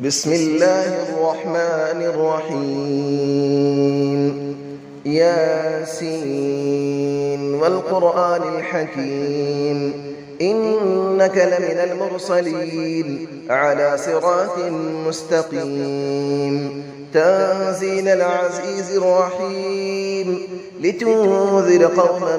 بسم الله الرحمن الرحيم ياسين والقرآن الحكيم إنك لمن المرسلين على صراط مستقيم تنزيل العزيز الرحيم لتنذر قوما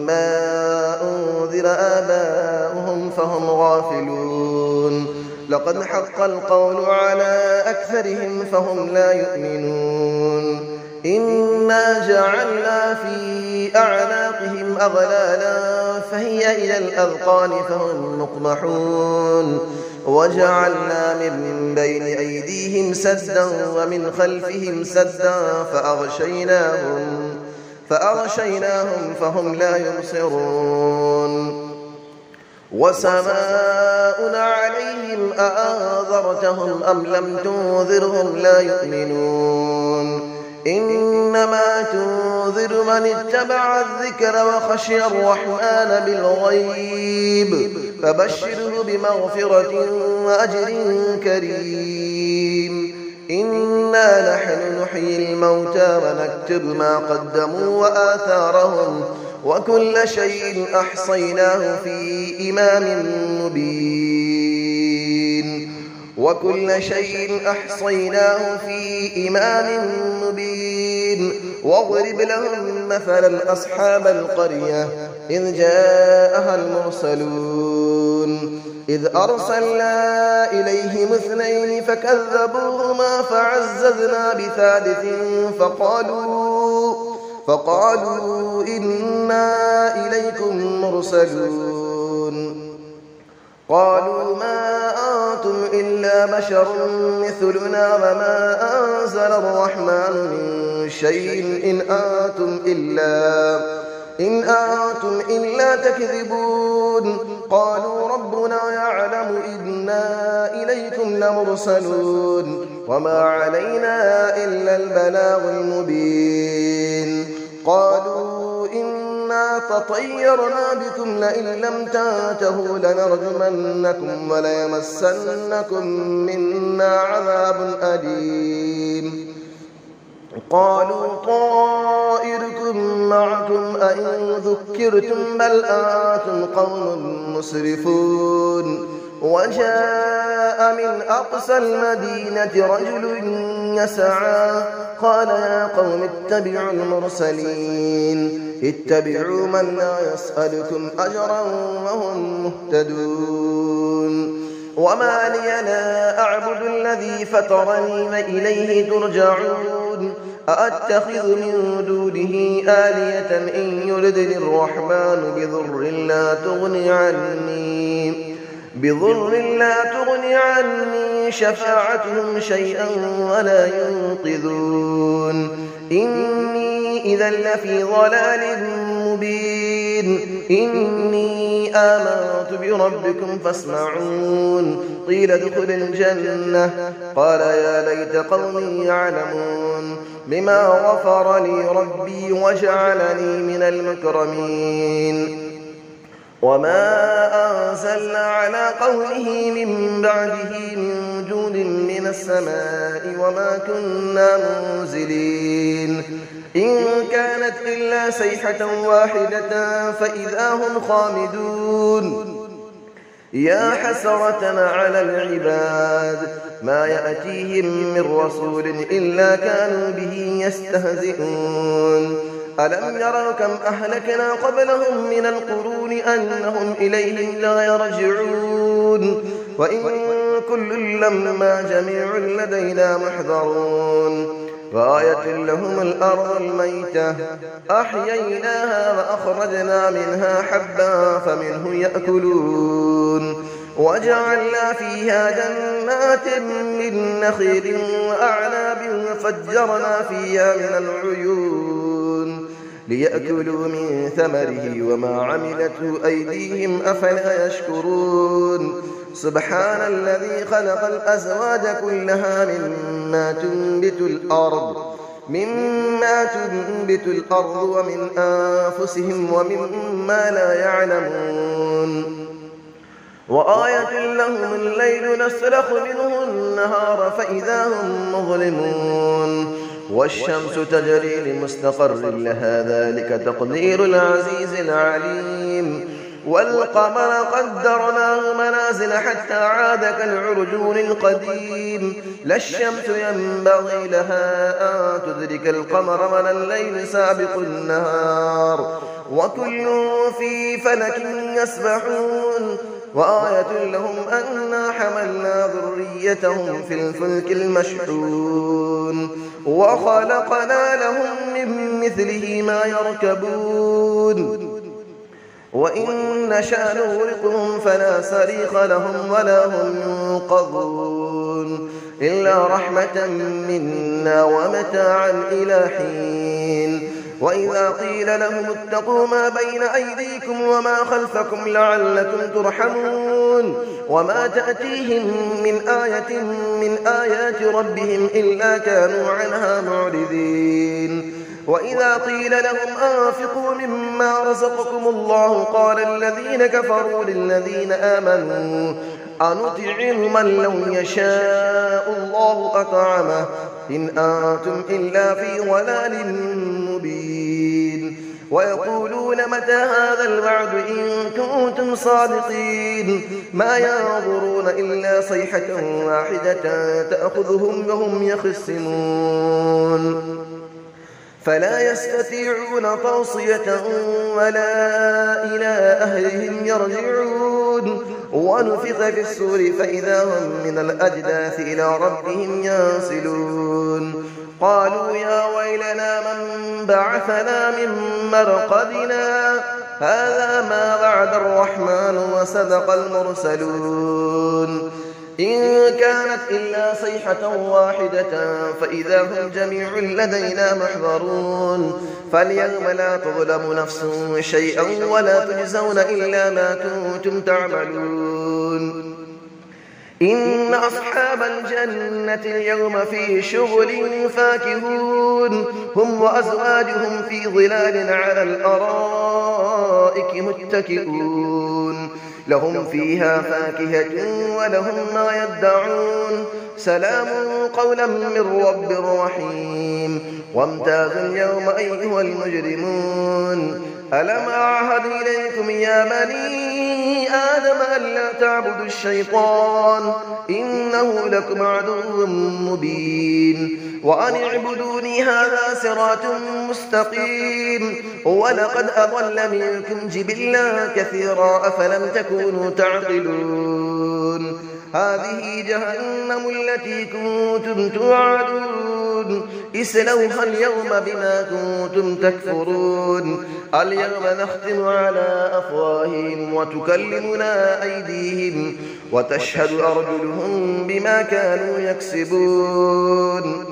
ما أنذر آباؤهم فهم غافلون لقد حق القول على أكثرهم فهم لا يؤمنون إنا جعلنا في أعناقهم أغلالا فهي إلى الأذقان فهم مقمحون وجعلنا من بين أيديهم سدا ومن خلفهم سدا فأغشيناهم فهم لا يبصرون وسماء عليهم أأنذرتهم أم لم تنذرهم لا يؤمنون إنما تنذر من اتبع الذكر وخشي الرحمن بالغيب فبشره بمغفرة وأجر كريم إنا نحن نحيي الموتى ونكتب ما قدموا وآثارهم وكل شيء أحصيناه في إمام مبين واضرب لهم مثلا أصحاب القرية إذ جاءها المرسلون إذ أرسلنا إليهم 2 فكذبوهما فعززنا بثالث فقالوا إنا إليكم مرسلون قالوا ما أنتم إلا بشر مثلنا وما أنزل الرحمن من شيء إن أنتم إلا تكذبون قالوا ربنا يعلم إنا إليكم لمرسلون وما علينا إلا البلاغ المبين قالوا إنا تطيرنا بكم لئن لم تنتهوا لنرجمنكم وليمسنكم منا عذاب أليم قالوا طائركم معكم أئن ذكرتم بل أنتم قوم مسرفون وجاء من أقصى المدينة رجل يسعى قال يا قوم اتبعوا المرسلين اتبعوا من لا يسألكم أجرا وهم مهتدون وما لي لا أعبد الذي فطرني وإليه ترجعون أأتخذ من دونه آلية إن يردني الرحمن بضر لا تغني عني شفاعتهم شيئا ولا ينقذون إني إذا لفي ضلال مبين إني آمنت بربكم فاسمعون قيل ادخل الجنة قال يا ليت قومي يعلمون بما غفر لي ربي وجعلني من المكرمين وما أنزلنا على قومه من بعده من جود من السماء وما كنا منزلين إن كانت إلا صيحة واحدة فإذا هم خامدون يا حسرة على العباد ما يأتيهم من رسول إلا كانوا به يستهزئون ألم يروا كم أهلكنا قبلهم من القرون أنهم إليهم لا يرجعون وإن كل لما جميع لدينا محضرون وآية لهم الأرض الميتة أحييناها وأخرجنا منها حبا فمنه يأكلون وجعلنا فيها جنات من نخيل وأعناب وفجرنا فيها من العيون ليأكلوا من ثمره وما عملته أيديهم أفلا يشكرون سبحان الذي خلق الأزواج كلها مما تنبت الأرض ومن أنفسهم ومما لا يعلمون وآية لهم الليل نسلخ منه النهار فإذا هم مظلمون والشمس تجري لمستقر لها ذلك تقدير العزيز العليم والقمر قدرناه منازل حتى عاد كالعرجون القديم لا الشمس ينبغي لها أن تدرك القمر ولا الليل سابق النهار وكل في فلك يسبحون وآية لهم أنا حملنا ذريتهم في الفلك المشحون وخلقنا لهم من مثله ما يركبون وإن نشأ نغرقهم فلا صريخ لهم ولا هم ينقذون إلا رحمة منا ومتاعا إلى حين وإذا قيل لهم اتقوا ما بين أيديكم وما خلفكم لعلكم ترحمون وما تأتيهم من آية من آيات ربهم إلا كانوا عنها معرضين وإذا قيل لهم أنفقوا مما رزقكم الله قال الذين كفروا للذين آمنوا أنطعم من لو يشاء الله أطعمه إن أنتم إلا في ضلال مبين ويقولون متى هذا الوعد إن كنتم صادقين ما ينظرون إلا صيحة واحدة تأخذهم وهم يخصمون فلا يستطيعون توصية ولا إلى أهلهم يرجعون ونفخ في السور فإذا هم من الأجداث إلى ربهم ينسلون قالوا يا ويلنا من بعثنا من مرقدنا هذا ما وعد الرحمن وصدق المرسلون إن كانت إلا صيحة واحدة فإذا هم جميع لدينا محضرون فاليوم لا تظلم نفس شيئا ولا تجزون إلا ما كنتم تعملون إن أصحاب الجنة اليوم في شغل فاكهون هم وأزواجهم في ظلال على الأرائك متكئون لهم فيها فاكهة ولهم ما يدعون سلام قولا من رب رحيم وامتازوا اليوم أيها المجرمون ألم أعهد إليكم يا بني آدم ألا تعبدوا الشيطان إنه لكم عدو مبين وأن اعبدوني هذا صراط مستقيم ولقد أضل منكم جبلا كثيرا أفلم تكونوا تعقلون هذه جهنم التي كنتم توعدون اسلوها اليوم بما كنتم تكفرون اليوم نختم على أفواههم وتكلمنا أيديهم وتشهد أرجلهم بما كانوا يكسبون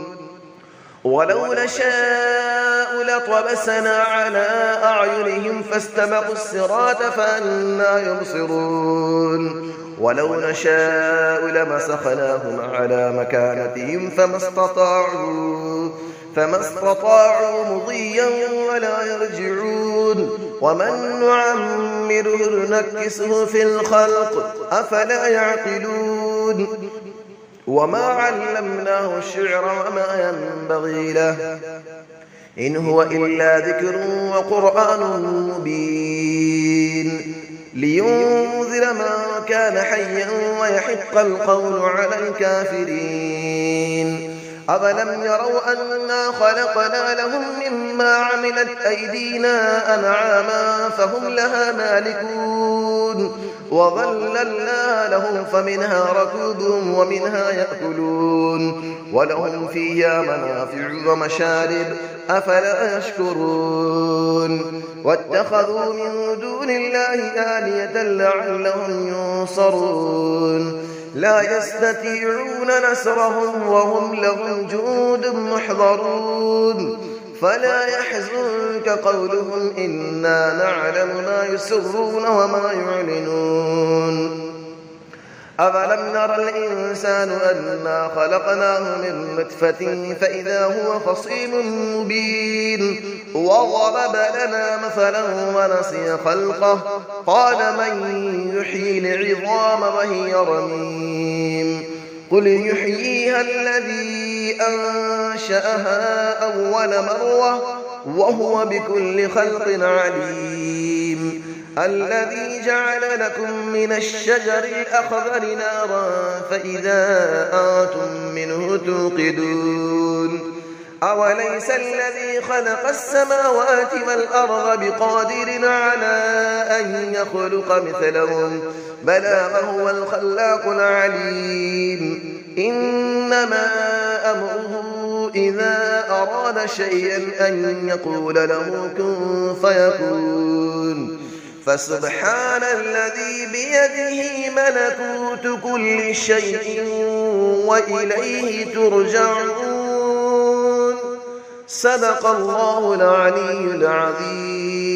ولو نشاء لطمسنا على أعينهم فاستبقوا الصراط فأنى يبصرون ولو نشاء لمسخناهم على مكانتهم فما استطاعوا مضيا ولا يرجعون ومن نعمره نكسه في الخلق أفلا يعقلون وما علمناه الشعر وما ينبغي له إن هو إلا ذكر وقرآن مبين لينذر من كان حيا ويحق القول على الكافرين أفلم يروا أنا خلقنا لهم مما عملت أيدينا أنعاما فهم لها مالكون وظللنا لهم فمنها ركوبهم ومنها يأكلون ولهم فيها منافع ومشارب أفلا يشكرون واتخذوا من دون الله آلية لعلهم ينصرون لا يستطيعون نصرهم وهم لهم جند محضرون فلا يحزنك قولهم إنا نعلم ما يسرون وما يعلنون أفلم نرى الإنسان أنا خلقناه من نطفة فإذا هو خصيم مبين وضرب لنا مثلا ونسي خلقه قال من يحيي العظام وهي رميم قل يحييها الذي أنشأها أول مرة وهو بكل خلق عليم الذي جعل لكم من الشجر الأخضر نارا فإذا أنتم منه توقدون أوليس الذي خلق السماوات والأرض بقادر على أن يخلق مثلهم بلى وهو الخلاق العليم إنما أمره إذا أراد شيئا أن يقول له كن فيكون فسبحان الذي بيده ملكوت كل شيء وإليه ترجعون صدق الله العلي العظيم.